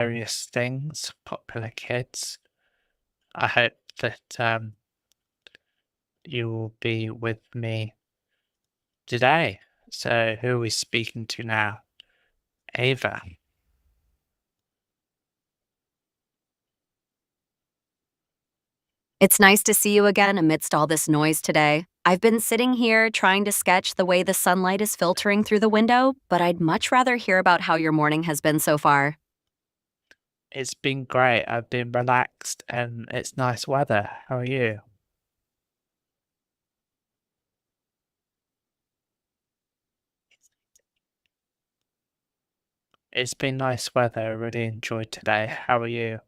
various things, popular kids. I hope that you will be with me today. So, who are we speaking to now? Ava. It's nice to see you again amidst all this noise today. I've been sitting here trying to sketch the way the sunlight is filtering through the window, but I'd much rather hear about how your morning has been so far. It's been great. I've been relaxed and it's nice weather. How are you? It's been nice weather. I really enjoyed today. How are you?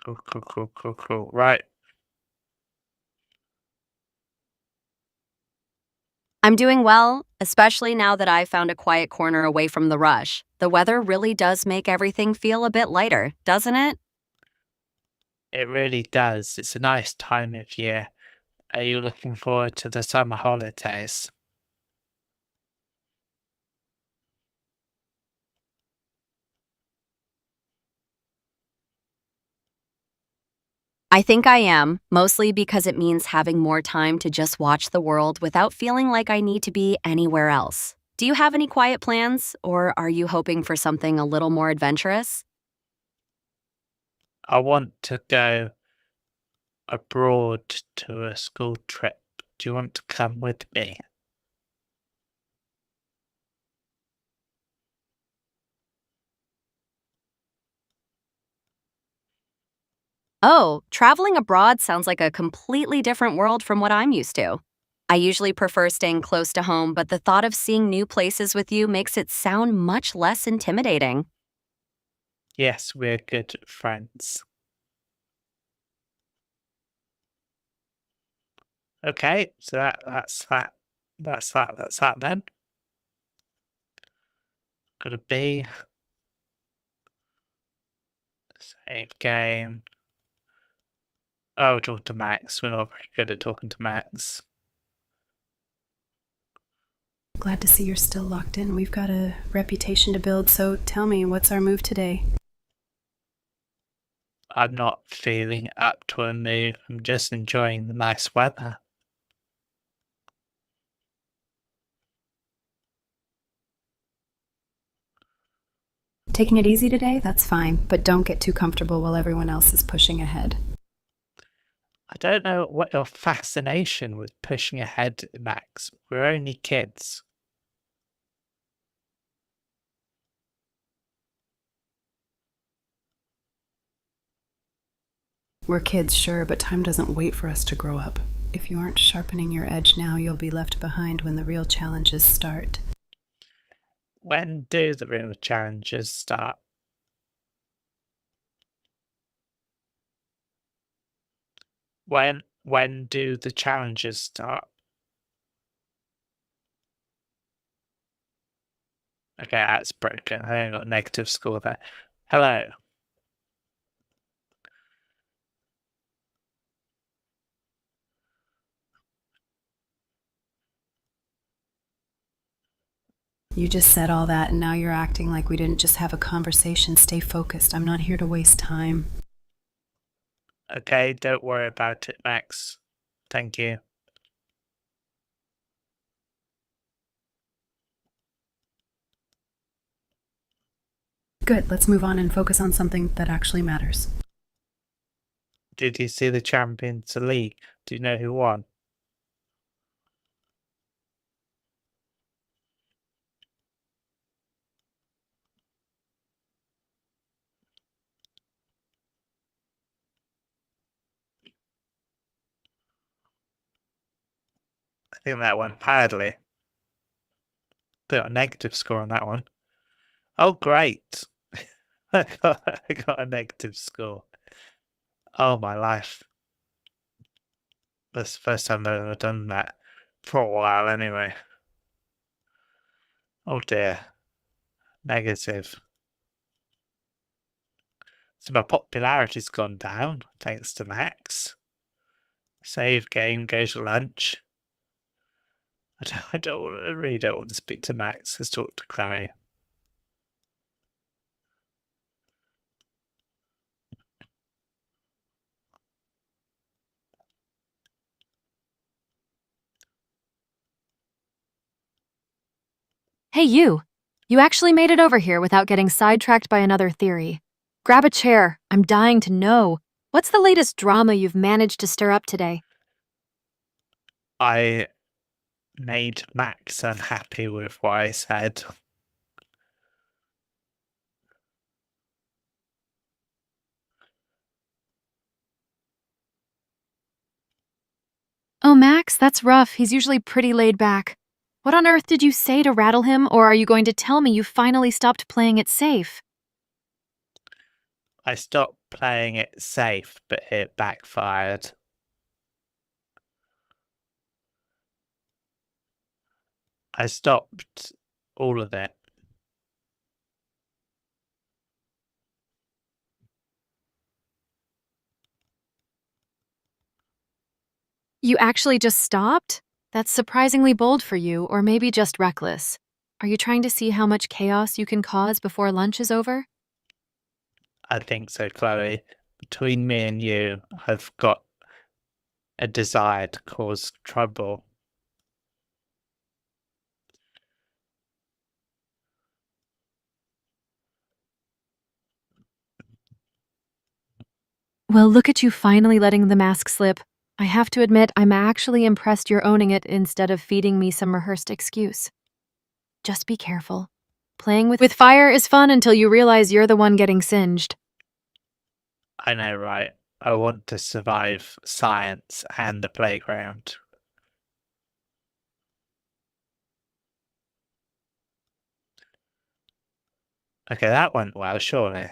Cool, cool, cool, cool, cool. Right. I'm doing well, especially now that I've found a quiet corner away from the rush. The weather really does make everything feel a bit lighter, doesn't it? It really does. It's a nice time of year. Are you looking forward to the summer holidays? I think I am, mostly because it means having more time to just watch the world without feeling like I need to be anywhere else. Do you have any quiet plans, or are you hoping for something a little more adventurous? I want to go abroad to a school trip. Do you want to come with me? Oh, traveling abroad sounds like a completely different world from what I'm used to. I usually prefer staying close to home, but the thought of seeing new places with you makes it sound much less intimidating. Yes, we're good friends. Okay, so that's that. That's that then. Gotta be save game. Oh, talk to Max. We're not very good at talking to Max. Glad to see you're still locked in. We've got a reputation to build, so tell me, what's our move today? I'm not feeling up to a move. I'm just enjoying the nice weather. Taking it easy today? That's fine, but don't get too comfortable while everyone else is pushing ahead. I don't know what your fascination with pushing ahead, Max. We're only kids. We're kids, sure, but time doesn't wait for us to grow up. If you aren't sharpening your edge now, you'll be left behind when the real challenges start. When do the real challenges start? When do the challenges start? Okay, that's broken. I only got a negative score there. Hello. You just said all that, and now you're acting like we didn't just have a conversation. Stay focused. I'm not here to waste time. Okay, don't worry about it, Max. Thank you. Good, let's move on and focus on something that actually matters. Did you see the Champions League? Do you know who won? I think that went badly. Got a negative score on that one. Oh, great. I got a negative score. Oh, my life. That's the first time I've ever done that. For a while, anyway. Oh, dear. Negative. So my popularity's gone down, thanks to Max. Save game, go to lunch. I really don't want to speak to Max. Let's talk to Chloe. Hey, you! You actually made it over here without getting sidetracked by another theory. Grab a chair. I'm dying to know. What's the latest drama you've managed to stir up today? I made Max unhappy with what I said. Oh, Max, that's rough. He's usually pretty laid back. What on earth did you say to rattle him, or are you going to tell me you finally stopped playing it safe? I stopped playing it safe, but it backfired. I stopped all of it. You actually just stopped? That's surprisingly bold for you, or maybe just reckless. Are you trying to see how much chaos you can cause before lunch is over? I think so, Chloe. Between me and you, I've got a desire to cause trouble. Well, look at you finally letting the mask slip. I have to admit, I'm actually impressed you're owning it instead of feeding me some rehearsed excuse. Just be careful. Playing with fire is fun until you realize you're the one getting singed. I know, right? I want to survive science and the playground. Okay, that went well, surely.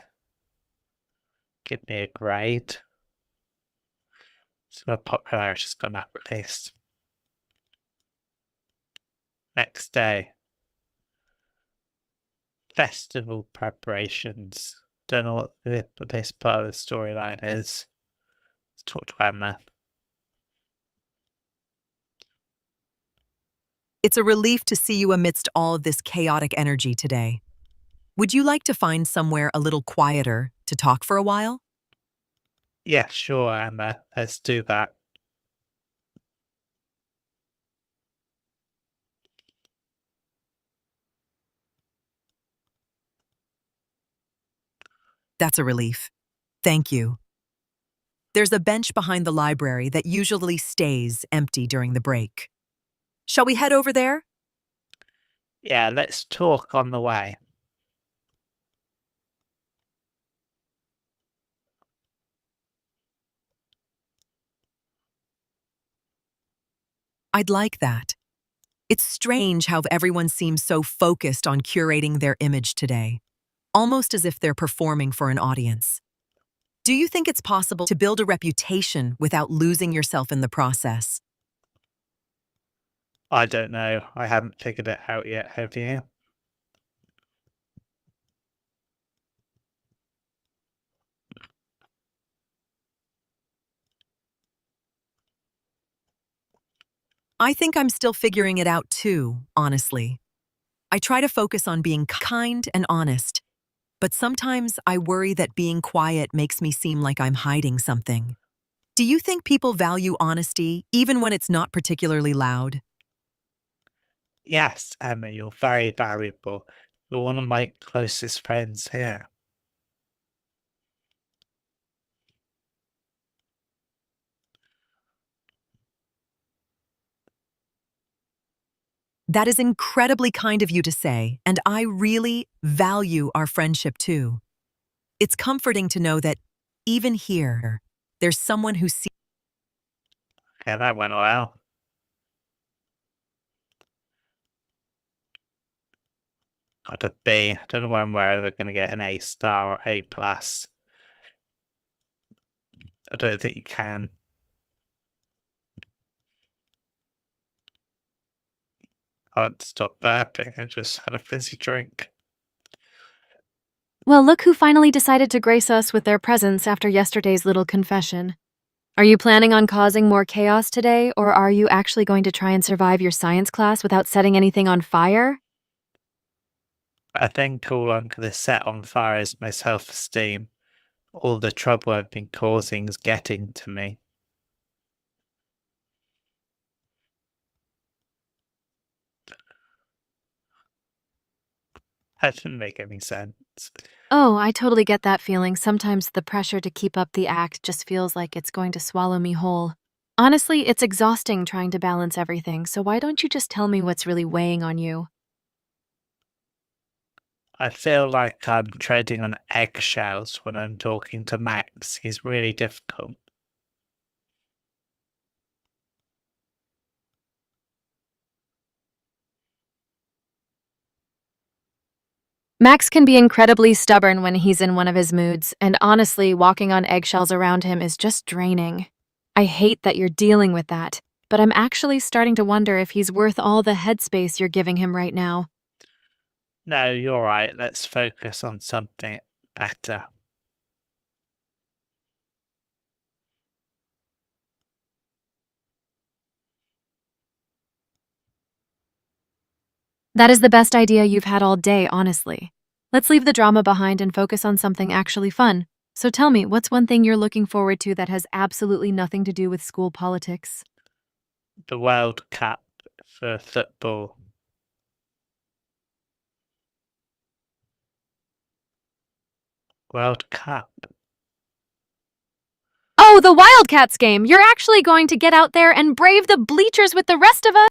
Give me a grade. So my popularity's gone up at least. Next day. Festival preparations. Don't know what this part of the storyline is. Let's talk to Emma. It's a relief to see you amidst all of this chaotic energy today. Would you like to find somewhere a little quieter to talk for a while? Yeah, sure, Emma. Let's do that. That's a relief. Thank you. There's a bench behind the library that usually stays empty during the break. Shall we head over there? Yeah, let's talk on the way. I'd like that. It's strange how everyone seems so focused on curating their image today, almost as if they're performing for an audience. Do you think it's possible to build a reputation without losing yourself in the process? I don't know. I haven't figured it out yet, have you? I think I'm still figuring it out too, honestly. I try to focus on being kind and honest, but sometimes I worry that being quiet makes me seem like I'm hiding something. Do you think people value honesty even when it's not particularly loud? Yes, Emma, you're very valuable. You're one of my closest friends here. That is incredibly kind of you to say, and I really value our friendship too. It's comforting to know that even here, there's someone who sees. Okay, that went well. Got a B. I don't know when we're ever going to get an A star or A plus. I don't think you can. I want to stop burping. I just had a fizzy drink. Well, look who finally decided to grace us with their presence after yesterday's little confession. Are you planning on causing more chaos today, or are you actually going to try and survive your science class without setting anything on fire? I think all I'm going to set on fire is my self-esteem. All the trouble I've been causing is getting to me. That didn't make any sense. Oh, I totally get that feeling. Sometimes the pressure to keep up the act just feels like it's going to swallow me whole. Honestly, it's exhausting trying to balance everything, so why don't you just tell me what's really weighing on you? I feel like I'm treading on eggshells when I'm talking to Max. He's really difficult. Max can be incredibly stubborn when he's in one of his moods, and honestly, walking on eggshells around him is just draining. I hate that you're dealing with that, but I'm actually starting to wonder if he's worth all the headspace you're giving him right now. No, you're right. Let's focus on something better. That is the best idea you've had all day, honestly. Let's leave the drama behind and focus on something actually fun. So tell me, what's one thing you're looking forward to that has absolutely nothing to do with school politics? The World Cup for football. World Cup. Oh, the Wildcats game! You're actually going to get out there and brave the bleachers with the rest of us?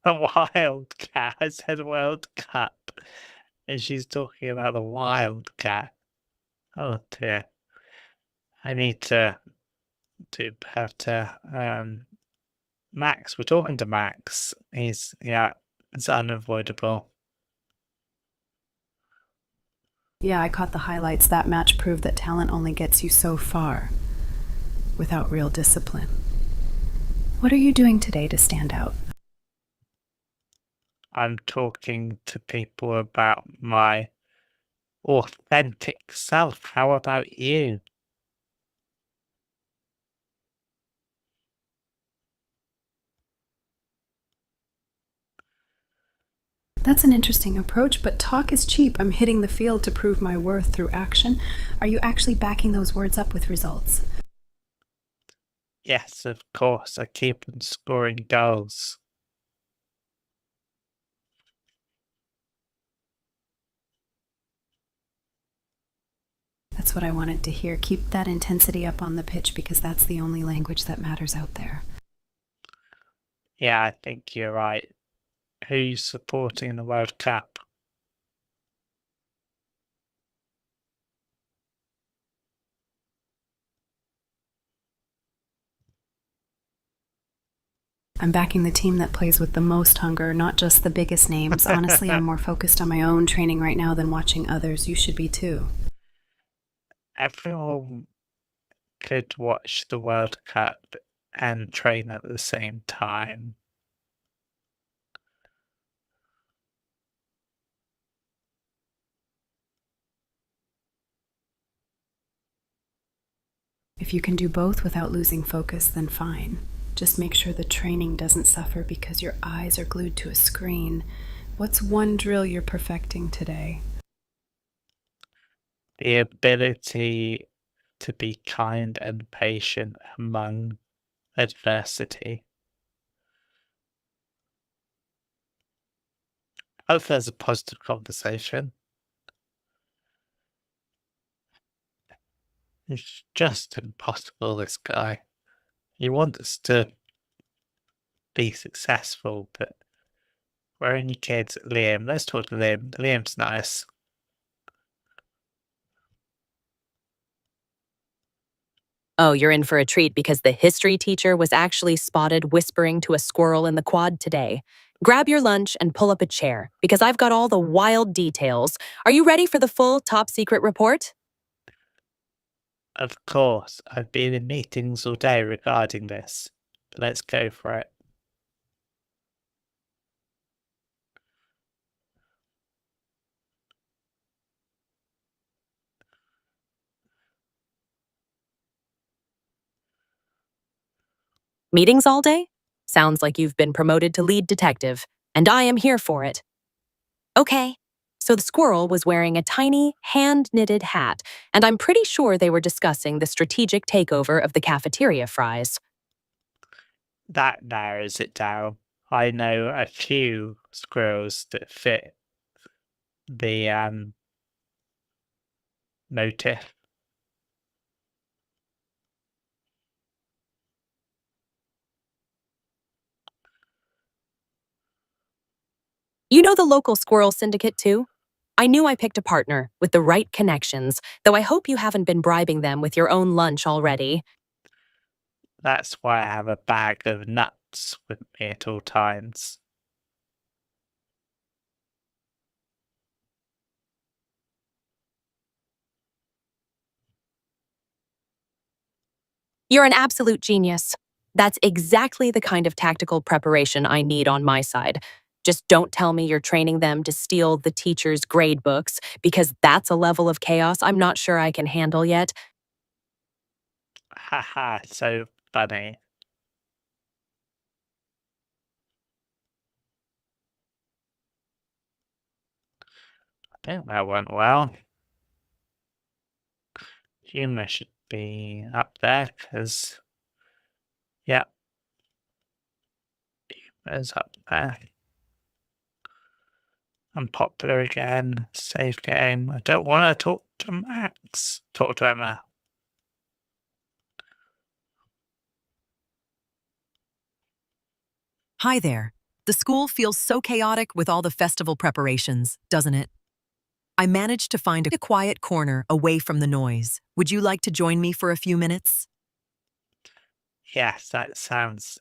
The Wildcat. I said World Cup. And she's talking about the Wildcat. Oh dear. I need to do better. Max, we're talking to Max. Yeah, it's unavoidable. Yeah, I caught the highlights. That match proved that talent only gets you so far without real discipline. What are you doing today to stand out? I'm talking to people about my authentic self. How about you? That's an interesting approach, but talk is cheap. I'm hitting the field to prove my worth through action. Are you actually backing those words up with results? Yes, of course. I keep on scoring goals. That's what I wanted to hear. Keep that intensity up on the pitch because that's the only language that matters out there. Yeah, I think you're right. Who are you supporting in the World Cup? I'm backing the team that plays with the most hunger, not just the biggest names. Honestly, I'm more focused on my own training right now than watching others. You should be too. Everyone could watch the World Cup and train at the same time. If you can do both without losing focus, then fine. Just make sure the training doesn't suffer because your eyes are glued to a screen. What's one drill you're perfecting today? The ability to be kind and patient among adversity. Hope there's a positive conversation. It's just impossible, this guy. He wants us to be successful, but we're only kids. Liam, let's talk to Liam. Liam's nice. Oh, you're in for a treat because the history teacher was actually spotted whispering to a squirrel in the quad today. Grab your lunch and pull up a chair because I've got all the wild details. Are you ready for the full top secret report? Of course, I've been in meetings all day regarding this. Let's go for it. Meetings all day? Sounds like you've been promoted to lead detective, and I am here for it. Okay. So the squirrel was wearing a tiny, hand-knitted hat, and I'm pretty sure they were discussing the strategic takeover of the cafeteria fries. That narrows it down. I know a few squirrels that fit the motif. You know the local squirrel syndicate too? I knew I picked a partner with the right connections, though I hope you haven't been bribing them with your own lunch already. That's why I have a bag of nuts with me at all times. You're an absolute genius. That's exactly the kind of tactical preparation I need on my side. Just don't tell me you're training them to steal the teacher's grade books, because that's a level of chaos I'm not sure I can handle yet. Haha, so funny. I think that went well. Humor should be up there because, yeah, humor's up there. Unpopular again. Save game. I don't want to talk to Max. Talk to Emma. Hi there. The school feels so chaotic with all the festival preparations, doesn't it? I managed to find a quiet corner away from the noise. Would you like to join me for a few minutes? Yes, that sounds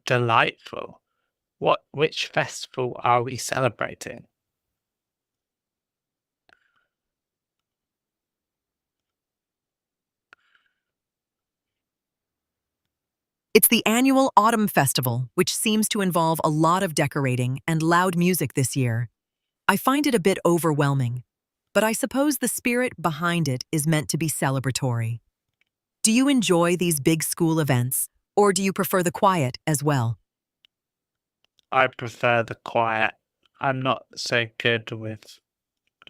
delightful. Which festival are we celebrating? It's the annual Autumn Festival, which seems to involve a lot of decorating and loud music this year. I find it a bit overwhelming, but I suppose the spirit behind it is meant to be celebratory. Do you enjoy these big school events, or do you prefer the quiet as well? I prefer the quiet. I'm not so good with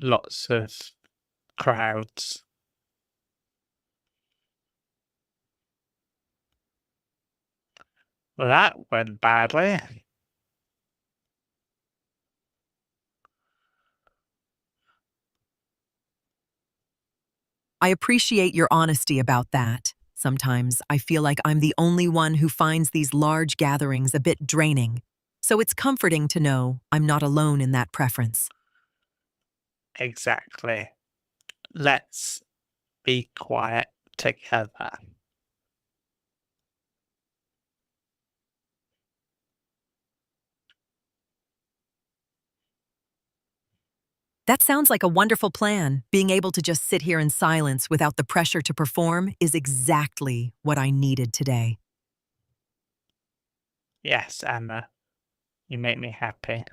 lots of crowds. Well, that went badly. I appreciate your honesty about that. Sometimes I feel like I'm the only one who finds these large gatherings a bit draining. So it's comforting to know I'm not alone in that preference. Exactly. Let's be quiet together. That sounds like a wonderful plan. Being able to just sit here in silence without the pressure to perform is exactly what I needed today. Yes, Emma, you make me happy.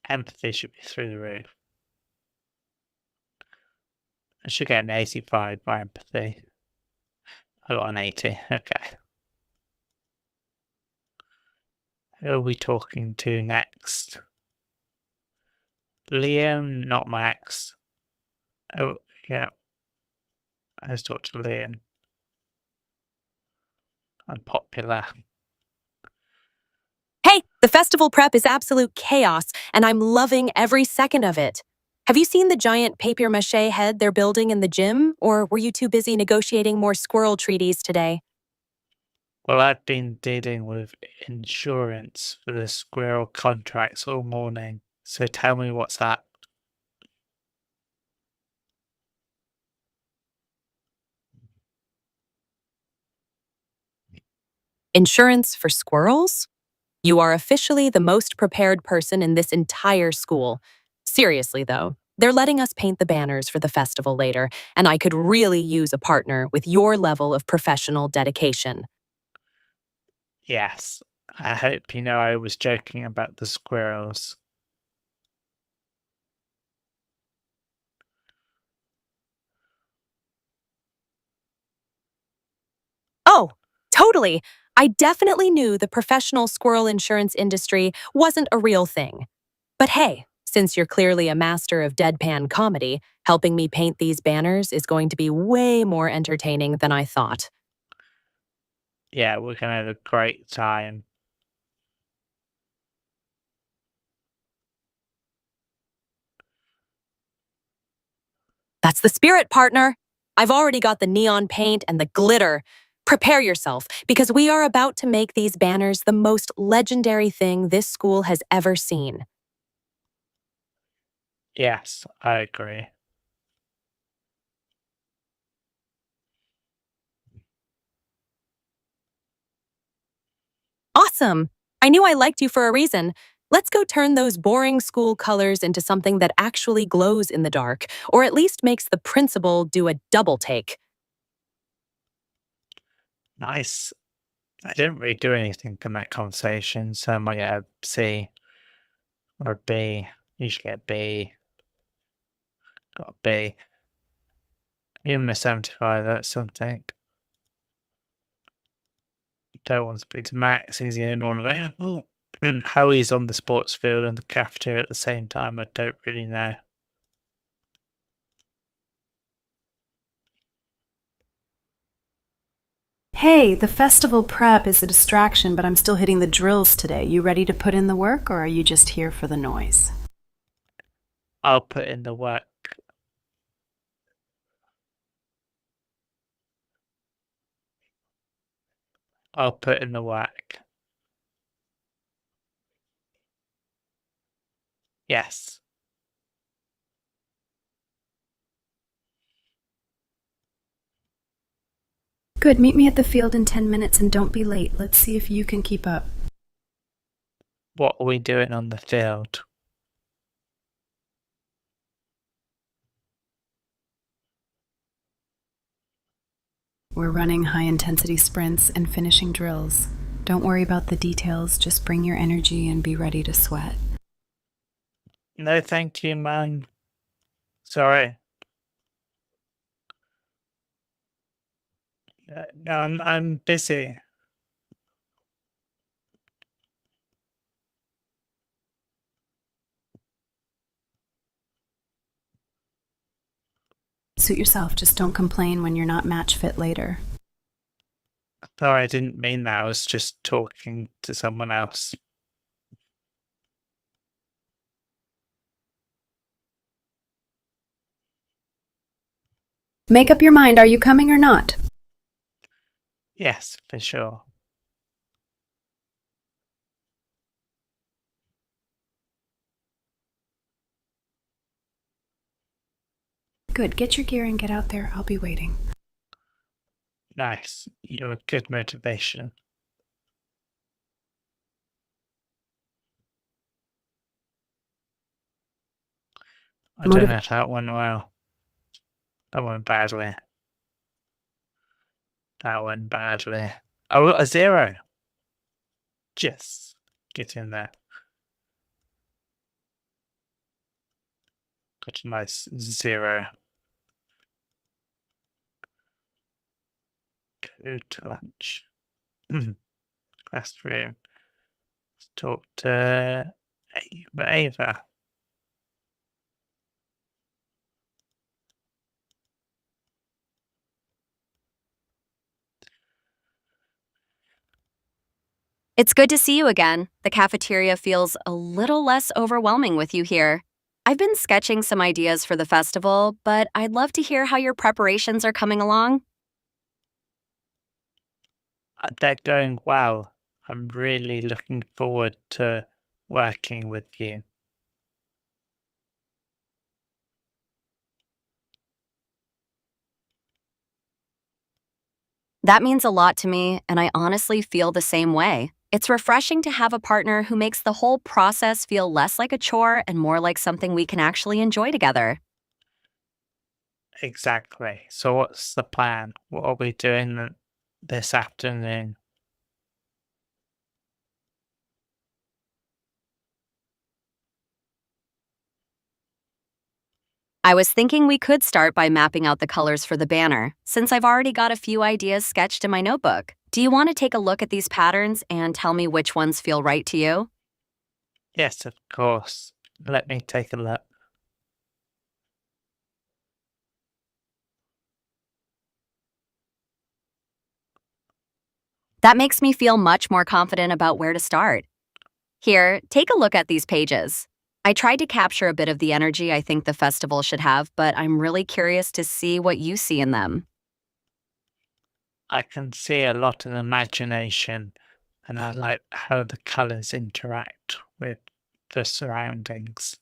Empathy should be through the roof. I should get an 85 by empathy. I got an 80. Okay. Who are we talking to next? Liam, not Max. Oh, yeah. Let's talk to Liam. Unpopular. Hey, the festival prep is absolute chaos, and I'm loving every second of it. Have you seen the giant papier-mâché head they're building in the gym, or were you too busy negotiating more squirrel treaties today? Well, I've been dealing with insurance for the squirrel contracts all morning. So tell me what's that? Insurance for squirrels? You are officially the most prepared person in this entire school. Seriously, though, they're letting us paint the banners for the festival later, and I could really use a partner with your level of professional dedication. Yes. I hope you know I was joking about the squirrels. Totally. I definitely knew the professional squirrel insurance industry wasn't a real thing. But hey, since you're clearly a master of deadpan comedy, helping me paint these banners is going to be way more entertaining than I thought. Yeah, we're gonna have a great time. That's the spirit, partner. I've already got the neon paint and the glitter. Prepare yourself, because we are about to make these banners the most legendary thing this school has ever seen. Yes, I agree. Awesome! I knew I liked you for a reason. Let's go turn those boring school colors into something that actually glows in the dark, or at least makes the principal do a double take. Nice. I didn't really do anything in that conversation, so I might get a C or a B. Usually get a B. Got a B. Even a 75, that's something. Don't want to speak to Max, he's the only one available. And how he's on the sports field and the cafeteria at the same time, I don't really know. Hey, the festival prep is a distraction, but I'm still hitting the drills today. You ready to put in the work, or are you just here for the noise? I'll put in the work. I'll put in the work. Yes. Good, meet me at the field in 10 minutes and don't be late. Let's see if you can keep up. What are we doing on the field? We're running high-intensity sprints and finishing drills. Don't worry about the details, just bring your energy and be ready to sweat. No, thank you, man. Sorry. No, I'm busy. Suit yourself, just don't complain when you're not match fit later. Sorry, I didn't mean that. I was just talking to someone else. Make up your mind, are you coming or not? Yes, for sure. Good, get your gear and get out there. I'll be waiting. Nice. You're a good motivation. I don't know if that went well. That went badly. That went badly. I got a 0. Just get in there. Got a nice 0. Go to lunch. Classroom. Let's talk to Ava. It's good to see you again. The cafeteria feels a little less overwhelming with you here. I've been sketching some ideas for the festival, but I'd love to hear how your preparations are coming along. They're going well. I'm really looking forward to working with you. That means a lot to me, and I honestly feel the same way. It's refreshing to have a partner who makes the whole process feel less like a chore and more like something we can actually enjoy together. Exactly. So what's the plan? What are we doing this afternoon? I was thinking we could start by mapping out the colors for the banner, since I've already got a few ideas sketched in my notebook. Do you want to take a look at these patterns and tell me which ones feel right to you? Yes, of course. Let me take a look. That makes me feel much more confident about where to start. Here, take a look at these pages. I tried to capture a bit of the energy I think the festival should have, but I'm really curious to see what you see in them. I can see a lot of imagination, and I like how the colours interact with the surroundings.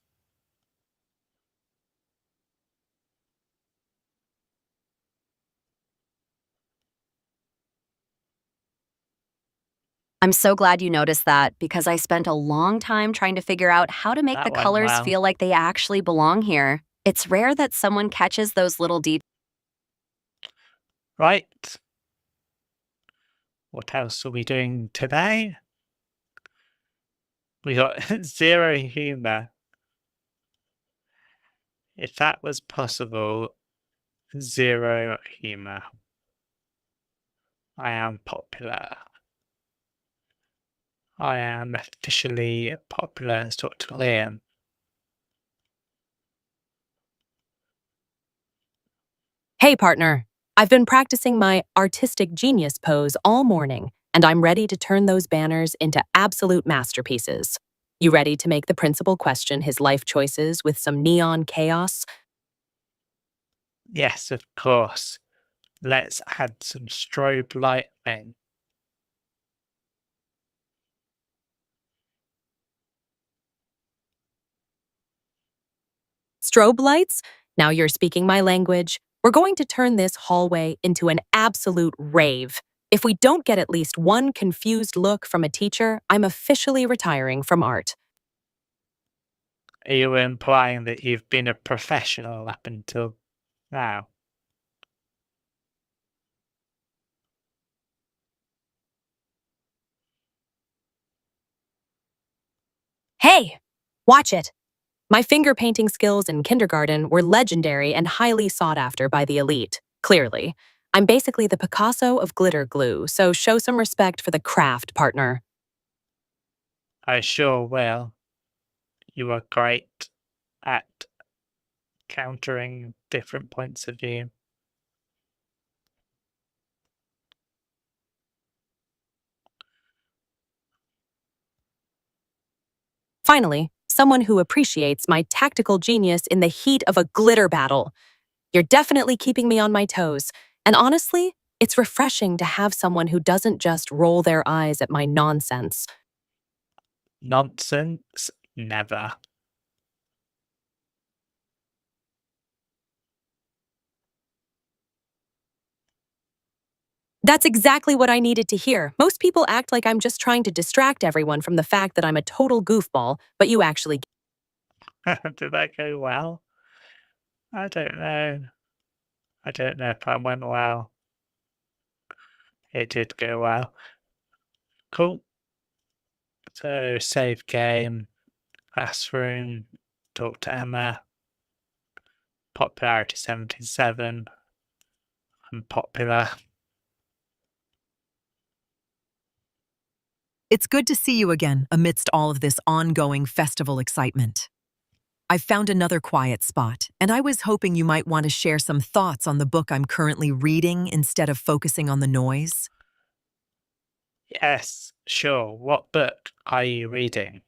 I'm so glad you noticed that because I spent a long time trying to figure out how to make the That went colors well. feel like they actually belong here. It's rare that someone catches those little details. Right. What else are we doing today? We got zero humour. If that was possible, zero humour. I am popular. I am officially popular as Dr. Liam. Hey, partner. I've been practicing my artistic genius pose all morning, and I'm ready to turn those banners into absolute masterpieces. You ready to make the principal question his life choices with some neon chaos? Yes, of course. Let's add some strobe lighting. Strobe lights? Now you're speaking my language. We're going to turn this hallway into an absolute rave. If we don't get at least one confused look from a teacher, I'm officially retiring from art. Are you implying that you've been a professional up until now? Hey, watch it. My finger painting skills in kindergarten were legendary and highly sought after by the elite, clearly. I'm basically the Picasso of glitter glue, so show some respect for the craft, partner. I sure will. You are great at countering different points of view. Finally, someone who appreciates my tactical genius in the heat of a glitter battle. You're definitely keeping me on my toes. And honestly, it's refreshing to have someone who doesn't just roll their eyes at my nonsense. Nonsense? Never. That's exactly what I needed to hear. Most people act like I'm just trying to distract everyone from the fact that I'm a total goofball, but you actually. Did that go well? I don't know. I don't know if I went well. It did go well. Cool. So, save game, classroom, talk to Emma, popularity 77. I'm popular. It's good to see you again amidst all of this ongoing festival excitement. I've found another quiet spot, and I was hoping you might want to share some thoughts on the book I'm currently reading instead of focusing on the noise. Yes, sure. What book are you reading?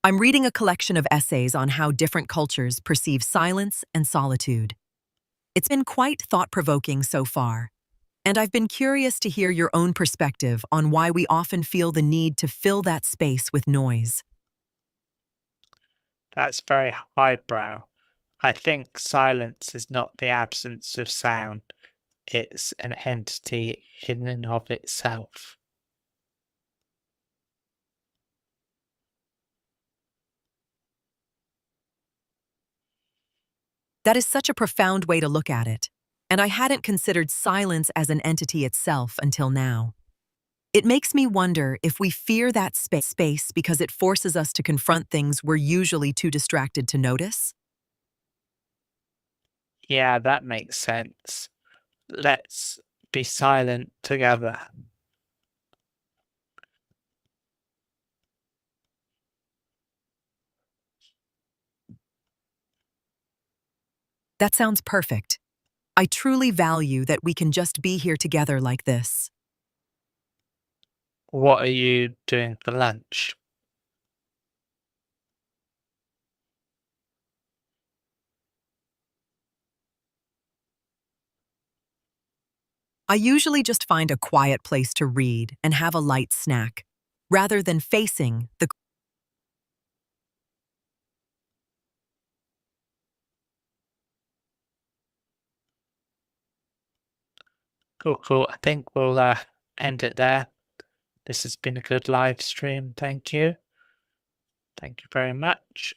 I'm reading a collection of essays on how different cultures perceive silence and solitude. It's been quite thought-provoking so far, and I've been curious to hear your own perspective on why we often feel the need to fill that space with noise. That's very highbrow. I think silence is not the absence of sound, it's an entity in and of itself. That is such a profound way to look at it, and I hadn't considered silence as an entity itself until now. It makes me wonder if we fear that space because it forces us to confront things we're usually too distracted to notice. Yeah, that makes sense. Let's be silent together. That sounds perfect. I truly value that we can just be here together like this. What are you doing for lunch? I usually just find a quiet place to read and have a light snack, rather than facing the. Cool, cool. I think we'll end it there. This has been a good live stream. Thank you. Thank you very much.